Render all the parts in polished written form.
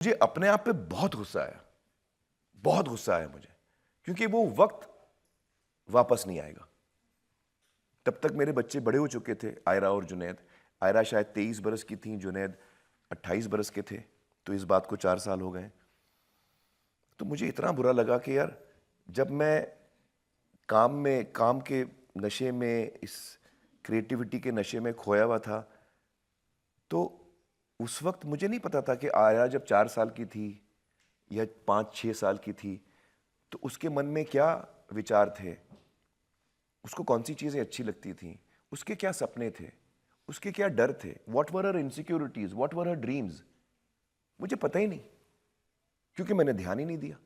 मुझे अपने आप पे बहुत गुस्सा आया मुझे, क्योंकि वो वक्त वापस नहीं आएगा। तब तक मेरे बच्चे बड़े हो चुके थे, आयरा और जुनैद। आयरा शायद 23 बरस की थी, जुनैद 28 बरस के थे, तो इस बात को 4 साल हो गए। तो मुझे इतना बुरा लगा कि यार, जब मैं काम के नशे में, इस क्रिएटिविटी के नशे में खोया हुआ था, तो उस वक्त मुझे नहीं पता था कि आयरा जब 4 साल की थी या 5-6 साल की थी, तो उसके मन में क्या विचार थे, उसको कौन सी चीज़ें अच्छी लगती थी, उसके क्या सपने थे, उसके क्या डर थे, what were her insecurities, what were her dreams. मुझे पता ही नहीं, क्योंकि मैंने ध्यान ही नहीं दिया।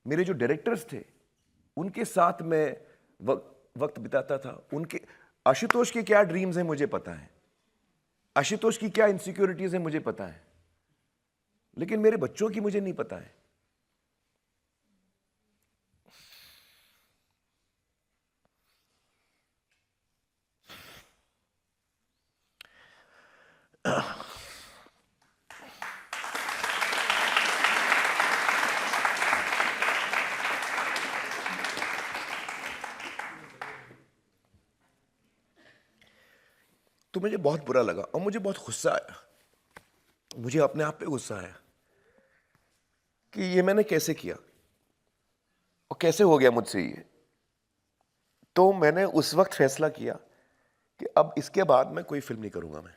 मेरे जो डायरेक्टर्स थे, उनके साथ मैं वक्त बिताता था। उनके आशुतोष के क्या ड्रीम्स हैं मुझे पता है, आशुतोष की क्या इनसिक्योरिटीज हैं मुझे पता है, लेकिन मेरे बच्चों की मुझे नहीं पता है। तो मुझे बहुत बुरा लगा और मुझे बहुत गुस्सा आया। मुझे अपने आप पे गुस्सा आया कि ये मैंने कैसे किया और कैसे हो गया मुझसे ये। तो मैंने उस वक्त फैसला किया कि अब इसके बाद मैं कोई फिल्म नहीं करूंगा। मैं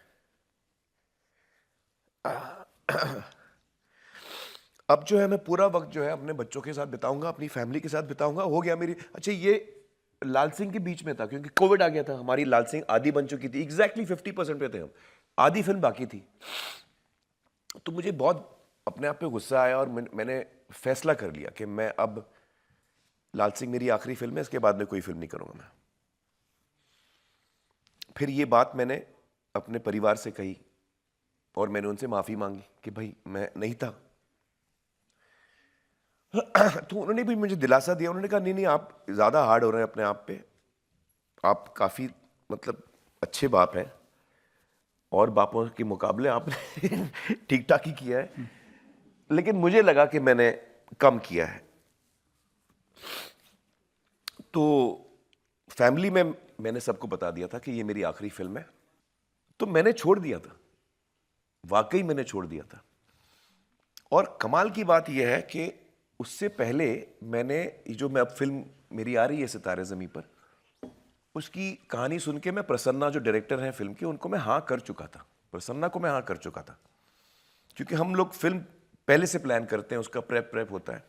अब जो है, मैं पूरा वक्त जो है अपने बच्चों के साथ बिताऊंगा, अपनी फैमिली के साथ बिताऊंगा। हो गया मेरी। अच्छा, ये लाल सिंह के बीच में था, क्योंकि कोविड आ गया था। हमारी लाल सिंह आधी बन चुकी थी, एग्जैक्टली 50% पे थे हम, आधी फिल्म बाकी थी। तो मुझे बहुत अपने आप पे गुस्सा आया और मैंने फैसला कर लिया कि मैं अब, लाल सिंह मेरी आखिरी फिल्म है, इसके बाद में कोई फिल्म नहीं करूंगा मैं। फिर ये बात मैंने अपने परिवार से कही और मैंने उनसे माफी मांगी कि भाई मैं नहीं था। तो उन्होंने भी मुझे दिलासा दिया। उन्होंने कहा नहीं नहीं, आप ज्यादा हार्ड हो रहे हैं अपने आप पे, आप काफी मतलब अच्छे बाप हैं और बापों के मुकाबले आपने ठीक ठाक ही किया है, लेकिन मुझे लगा कि मैंने कम किया है। तो फैमिली में मैंने सबको बता दिया था कि ये मेरी आखिरी फिल्म है। तो मैंने छोड़ दिया था, वाकई मैंने छोड़ दिया था। और कमाल की बात यह है कि उससे पहले मैंने, जो मैं अब फिल्म मेरी आ रही है सितारे ज़मीं पर, उसकी कहानी सुन के मैं प्रसन्ना, जो डायरेक्टर हैं फिल्म के, उनको मैं हाँ कर चुका था। प्रसन्ना को मैं हाँ कर चुका था, क्योंकि हम लोग फिल्म पहले से प्लान करते हैं, उसका प्रेप होता है।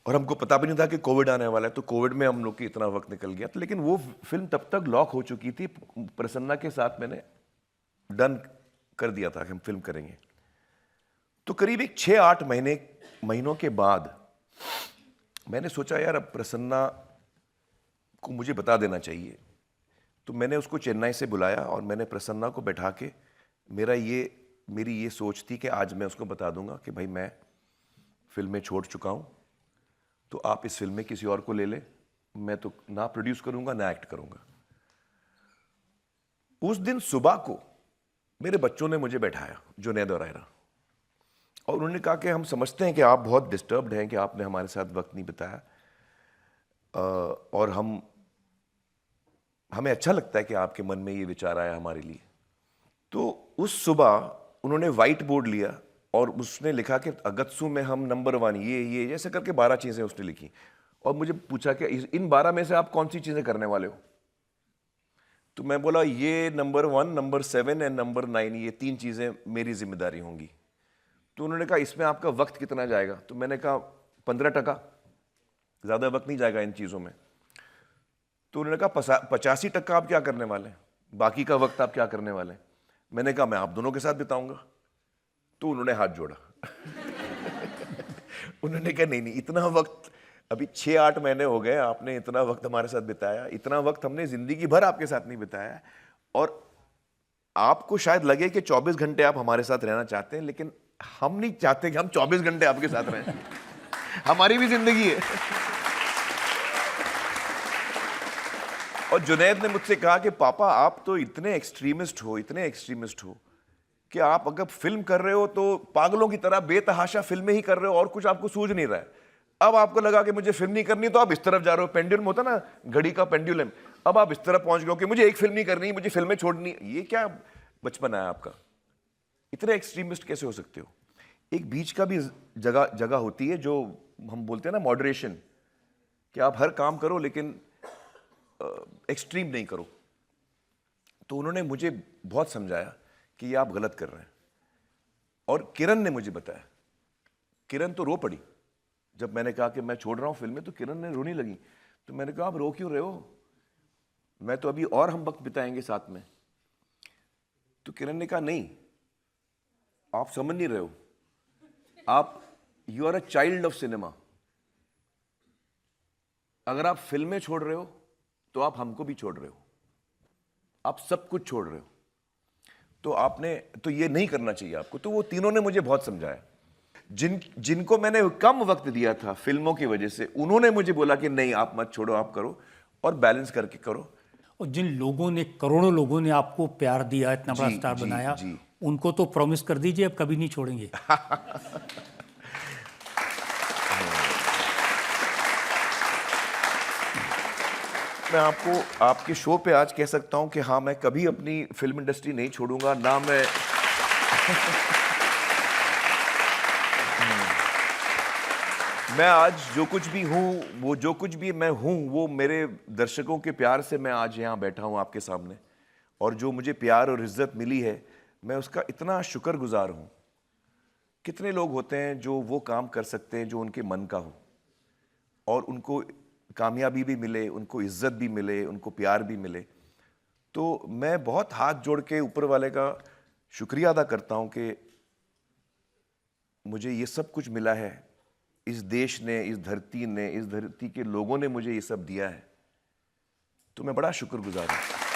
और हमको पता भी नहीं था कि कोविड आने वाला है, तो कोविड में हम लोग की इतना वक्त निकल गया। तो लेकिन वो फिल्म तब तक लॉक हो चुकी थी। प्रसन्ना के साथ मैंने डन कर दिया था कि हम फिल्म करेंगे। तो करीब एक 6-8 महीनों के बाद मैंने सोचा यार, अब प्रसन्ना को मुझे बता देना चाहिए। तो मैंने उसको चेन्नई से बुलाया और मैंने प्रसन्ना को बैठा के, मेरी ये सोच थी कि आज मैं उसको बता दूंगा कि भाई मैं फिल्में छोड़ चुका हूं, तो आप इस फिल्म में किसी और को ले ले, मैं तो ना प्रोड्यूस करूंगा ना एक्ट करूंगा। उस दिन सुबह को मेरे बच्चों ने मुझे बैठाया, जुनैद और आयरा, और उन्होंने कहा कि हम समझते हैं कि आप बहुत डिस्टर्ब्ड हैं कि आपने हमारे साथ वक्त नहीं बिताया, और हमें अच्छा लगता है कि आपके मन में ये विचार आया हमारे लिए। तो उस सुबह उन्होंने वाइट बोर्ड लिया और उसने लिखा कि अगत्सू में हम नंबर 1, ये जैसे करके 12 चीज़ें उसने लिखी, और मुझे पूछा कि इन 12 में से आप कौन सी चीज़ें करने वाले हो। तो मैं बोला ये नंबर 1, नंबर 7 एंड नंबर 9, ये 3 चीज़ें मेरी जिम्मेदारी होंगी। तो उन्होंने कहा इसमें आपका वक्त कितना जाएगा। तो मैंने कहा 15%, ज़्यादा वक्त नहीं जाएगा इन चीज़ों में। तो उन्होंने कहा 85% आप क्या करने वाले हैं, बाकी का वक्त आप क्या करने वाले हैं। मैंने कहा मैं आप दोनों के साथ बिताऊंगा। तो उन्होंने हाथ जोड़ा। उन्होंने कहा नहीं नहीं, इतना वक्त, अभी 6-8 महीने हो गए, आपने इतना वक्त हमारे साथ बिताया, इतना वक्त हमने जिंदगी भर आपके साथ नहीं बिताया। और आपको शायद लगे कि 24 घंटे आप हमारे साथ रहना चाहते हैं, लेकिन हम नहीं चाहते कि हम 24 घंटे आपके साथ रहें। हमारी भी जिंदगी है। और जुनैद ने मुझसे कहा कि पापा आप तो इतने एक्सट्रीमिस्ट हो, कि आप अगर फिल्म कर रहे हो तो पागलों की तरह बेतहाशा फिल्में ही कर रहे हो और कुछ आपको सूझ नहीं रहा है। अब आपको लगा कि मुझे फिल्म नहीं करनी, तो आप इस तरफ जा रहे हो, पेंडुलम होता ना, घड़ी का पेंडुलम। अब आप इस तरफ पहुंच गए हो कि मुझे एक फिल्म नहीं करनी, मुझे फिल्में छोड़नी। ये क्या बचपन है आपका? इतने एक्सट्रीमिस्ट कैसे हो सकते हो? एक बीच का भी जगह जगह होती है, जो हम बोलते हैं ना मॉडरेशन, कि आप हर काम करो लेकिन एक्सट्रीम नहीं करो। तो उन्होंने मुझे बहुत समझाया कि ये आप गलत कर रहे हैं। और किरण ने मुझे बताया, किरण तो रो पड़ी जब मैंने कहा कि मैं छोड़ रहा हूं फिल्में, तो किरण ने रोने लगी। तो मैंने कहा आप रो क्यों रहे हो, मैं तो अभी और हम वक्त बिताएंगे साथ में। तो किरण ने कहा नहीं, आप समझ नहीं रहे हो, आप you are a child of cinema. अगर आप फिल्में छोड़ रहे हो तो आप हमको भी छोड़ रहे हो, आप सब कुछ छोड़ रहे हो। तो आपने तो ये नहीं करना चाहिए आपको। तो वो तीनों ने मुझे बहुत समझाया। जिनको मैंने कम वक्त दिया था फिल्मों की वजह से, उन्होंने मुझे बोला कि नहीं आप मत छोड़ो, आप करो और बैलेंस करके करो। और जिन लोगों ने, करोड़ों लोगों ने आपको प्यार दिया, इतना बड़ा स्टार जी बनाया, जी। उनको तो प्रॉमिस कर दीजिए अब कभी नहीं छोड़ेंगे। मैं आपको आपके शो पे आज कह सकता हूं कि हाँ, मैं कभी अपनी फिल्म इंडस्ट्री नहीं छोड़ूंगा ना। मैं आज जो कुछ भी हूं, वो जो कुछ भी मैं हूं, वो मेरे दर्शकों के प्यार से मैं आज यहां बैठा हूं आपके सामने। और जो मुझे प्यार और इज्जत मिली है, मैं उसका इतना शुक्रगुजार हूं। कितने लोग होते हैं जो वो काम कर सकते हैं जो उनके मन का हो, और उनको कामयाबी भी मिले, उनको इज्जत भी मिले, उनको प्यार भी मिले। तो मैं बहुत हाथ जोड़ के ऊपर वाले का शुक्रिया अदा करता हूं कि मुझे ये सब कुछ मिला है। इस देश ने, इस धरती ने, इस धरती के लोगों ने मुझे ये सब दिया है। तो मैं बड़ा शुक्रगुजार हूं।